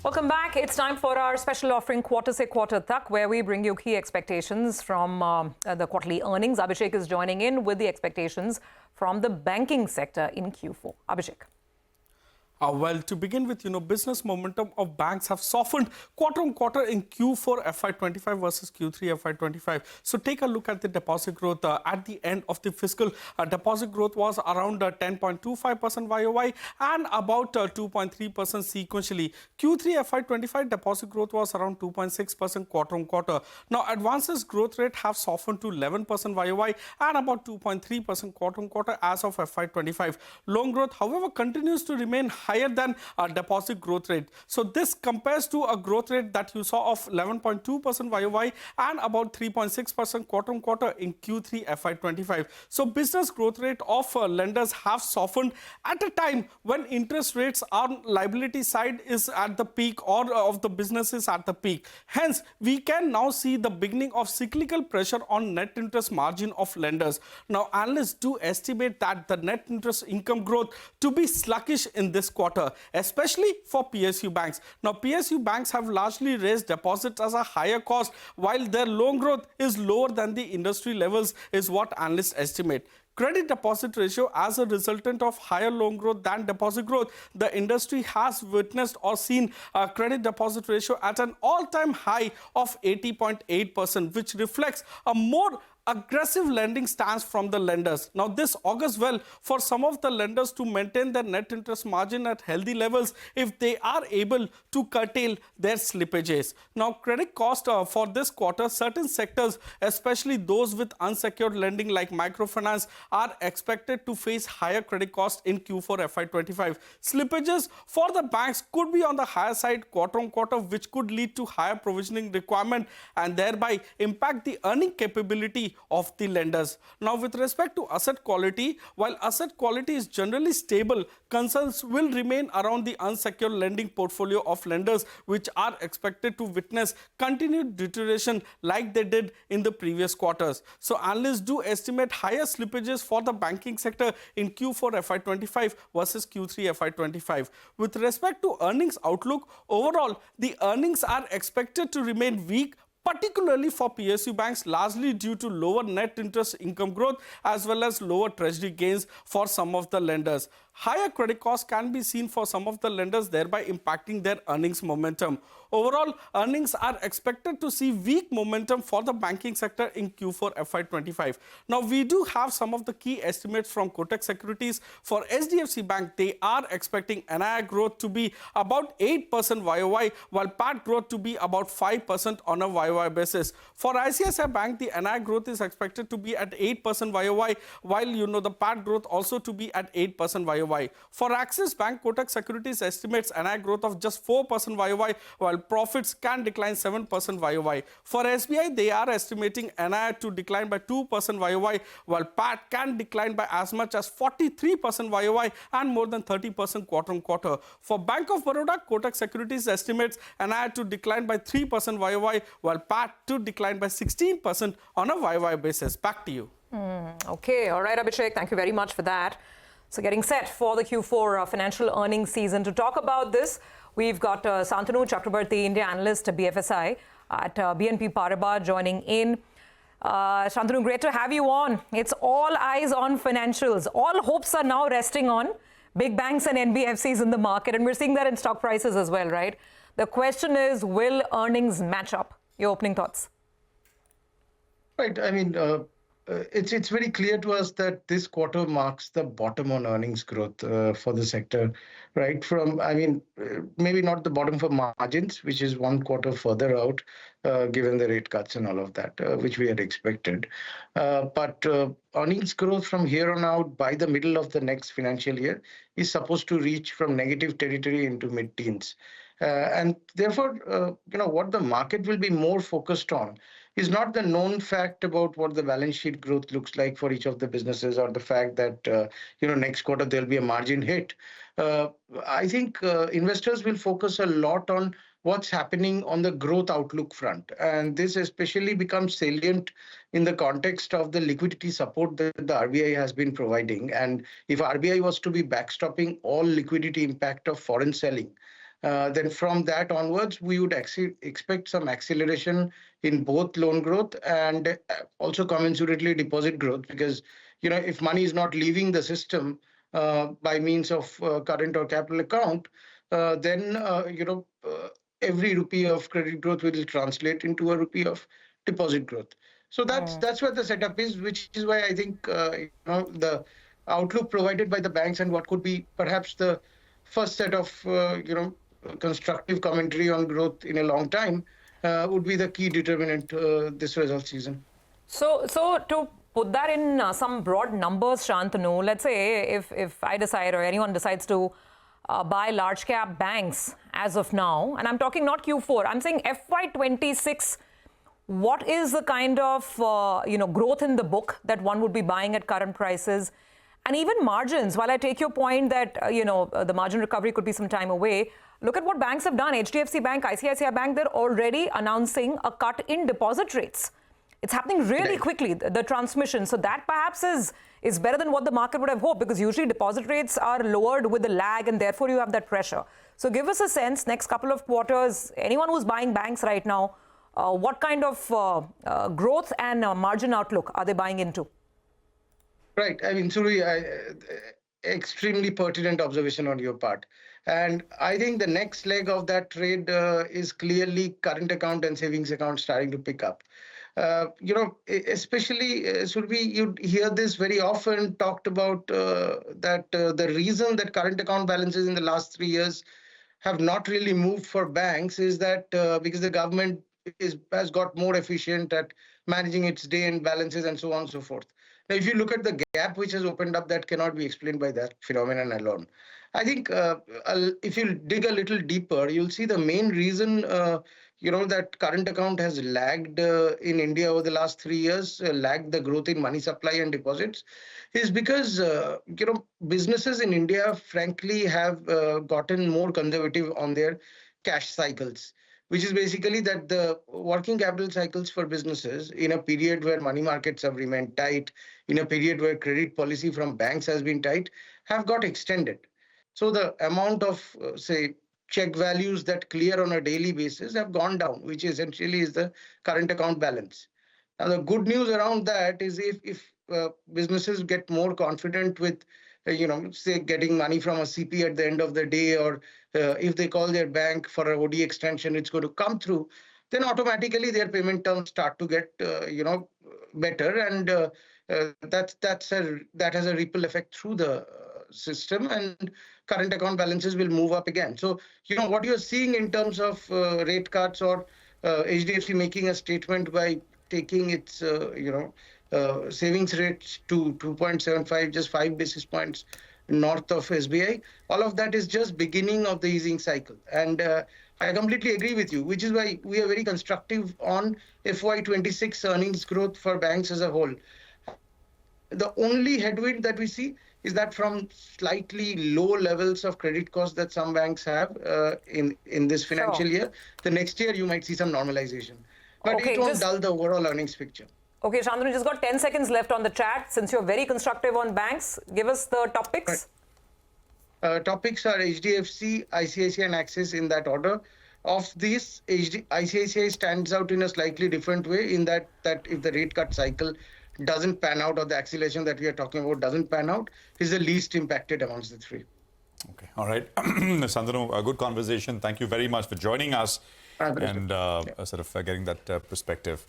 Welcome back. It's time for our special offering Quarter Se Quarter Tak, where we bring you key expectations from the quarterly earnings. Abhishek is joining in with the expectations from the banking sector in Q4. Abhishek. Well, to begin with, business momentum of banks have softened quarter on quarter in Q4 FY25 versus Q3 FY25. So take a look at the deposit growth. At the end of the fiscal, deposit growth was around 10.25% YOY and about 2.3% sequentially. Q3 FY25 deposit growth was around 2.6% quarter on quarter. Now, advances growth rate have softened to 11% YOY and about 2.3% quarter on quarter as of FY25. Loan growth, however, continues to remain higher than deposit growth rate. So this compares to a growth rate that you saw of 11.2% YOY and about 3.6% quarter on quarter in Q3 FY25. So business growth rate of lenders have softened at a time when interest rates on liability side is at the peak or of the businesses at the peak. Hence, we can now see the beginning of cyclical pressure on net interest margin of lenders. Now, analysts do estimate that the net interest income growth to be sluggish in this quarter, especially for PSU banks. Now, PSU banks have largely raised deposits as a higher cost, while their loan growth is lower than the industry levels, is what analysts estimate. Credit deposit ratio, as a resultant of higher loan growth than deposit growth, the industry has witnessed or seen a credit deposit ratio at an all-time high of 80.8%, which reflects a more aggressive lending stance from the lenders. Now, this augurs well for some of the lenders to maintain their net interest margin at healthy levels if they are able to curtail their slippages. Now, credit cost for this quarter, certain sectors, especially those with unsecured lending like microfinance, are expected to face higher credit costs in Q4 FY25. Slippages for the banks could be on the higher side quarter on quarter, which could lead to higher provisioning requirement and thereby impact the earning capability of the lenders. Now, with respect to asset quality, while asset quality is generally stable, concerns will remain around the unsecured lending portfolio of lenders, which are expected to witness continued deterioration like they did in the previous quarters. So, analysts do estimate higher slippages for the banking sector in Q4 FY25 versus Q3 FY25. With respect to earnings outlook, overall, the earnings are expected to remain weak, particularly for PSU banks, largely due to lower net interest income growth as well as lower treasury gains for some of the lenders. Higher credit costs can be seen for some of the lenders, thereby impacting their earnings momentum. Overall, earnings are expected to see weak momentum for the banking sector in Q4 FY25. Now, we do have some of the key estimates from Kotak Securities. For SDFC Bank, they are expecting NII growth to be about 8% YOY, while PAT growth to be about 5% on a YOY basis. For ICICI Bank, the NII growth is expected to be at 8% YOY, while the PAT growth also to be at 8% YOY. For Axis Bank, Kotak Securities estimates NII growth of just 4% YOY, while profits can decline 7% YOY. For SBI, they are estimating NII to decline by 2% YOY, while PAT can decline by as much as 43% YOY and more than 30% quarter on quarter. For Bank of Baroda, Kotak Securities estimates NII to decline by 3% YOY, while PAT to decline by 16% on a YOY basis. Back to you. Okay, all right, Abhishek, thank you very much for that. So getting set for the Q4 financial earnings season. To talk about this, we've got Santanu, Chakrabarti, India analyst at BFSI at BNP Paribas joining in. Santanu, great to have you on. It's all eyes on financials. All hopes are now resting on big banks and NBFCs in the market, and we're seeing that in stock prices as well, right? The question is, will earnings match up? Your opening thoughts. Right. I mean, it's very clear to us that this quarter marks the bottom on earnings growth for the sector, right? Maybe not the bottom for margins, which is one quarter further out, given the rate cuts and all of that, which we had expected. But earnings growth from here on out by the middle of the next financial year is supposed to reach from negative territory into mid-teens. And therefore, what the market will be more focused on is not the known fact about what the balance sheet growth looks like for each of the businesses or the fact that, next quarter there'll be a margin hit. I think investors will focus a lot on what's happening on the growth outlook front. And this especially becomes salient in the context of the liquidity support that the RBI has been providing. And if RBI was to be backstopping all liquidity impact of foreign selling, then from that onwards, we would expect some acceleration in both loan growth and also commensurately deposit growth, because if money is not leaving the system by means of current or capital account, then every rupee of credit growth will translate into a rupee of deposit growth. So that's what the setup is, which is why I think the outlook provided by the banks and what could be perhaps the first set of constructive commentary on growth in a long time would be the key determinant this result season. So to put that in some broad numbers, Santanu, let's say if I decide or anyone decides to buy large cap banks as of now, and I'm talking not Q4, I'm saying FY26, what is the kind of growth in the book that one would be buying at current prices? And even margins, while I take your point that the margin recovery could be some time away, look at what banks have done. HDFC Bank, ICICI Bank, they're already announcing a cut in deposit rates. It's happening really quickly, the transmission. So that perhaps is better than what the market would have hoped, because usually deposit rates are lowered with a lag and therefore you have that pressure. So give us a sense, next couple of quarters, anyone who's buying banks right now, what kind of growth and margin outlook are they buying into? Right. I mean, Surabhi, extremely pertinent observation on your part. And I think the next leg of that trade is clearly current account and savings account starting to pick up. Especially, Surabhi, you hear this very often talked about that the reason that current account balances in the last 3 years have not really moved for banks is that because the government has got more efficient at managing its day-end balances and so on and so forth. Now, if you look at the gap which has opened up, that cannot be explained by that phenomenon alone. I think if you dig a little deeper, you'll see the main reason, that current account has lagged in India over the last 3 years, lagged the growth in money supply and deposits, is because, businesses in India, frankly, have gotten more conservative on their cash cycles, which is basically that the working capital cycles for businesses in a period where money markets have remained tight, in a period where credit policy from banks has been tight, have got extended. So the amount of, say, check values that clear on a daily basis have gone down, which essentially is the current account balance. Now, the good news around that is if businesses get more confident with, say, getting money from a CP at the end of the day, or if they call their bank for a OD extension, it's going to come through, then automatically their payment terms start to get, better. And that has a ripple effect through the system, and current account balances will move up again. So, what you're seeing in terms of rate cuts or HDFC making a statement by taking its, savings rates to 2.75, just 5 basis points north of SBI, all of that is just beginning of the easing cycle. And I completely agree with you, which is why we are very constructive on FY26 earnings growth for banks as a whole. The only headwind that we see is that from slightly low levels of credit costs that some banks have in this financial year, the next year you might see some normalization. But it won't dull the overall earnings picture. Okay, Santanu, just got 10 seconds left on the chat. Since you're very constructive on banks, give us the top picks. Right. Topics are HDFC, ICICI and Axis in that order. Of these, ICICI stands out in a slightly different way in that if the rate cut cycle doesn't pan out, or the acceleration that we are talking about doesn't pan out, is the least impacted amongst the three. Okay, all right. Santanu, a good conversation. Thank you very much for joining us and sort of getting that perspective.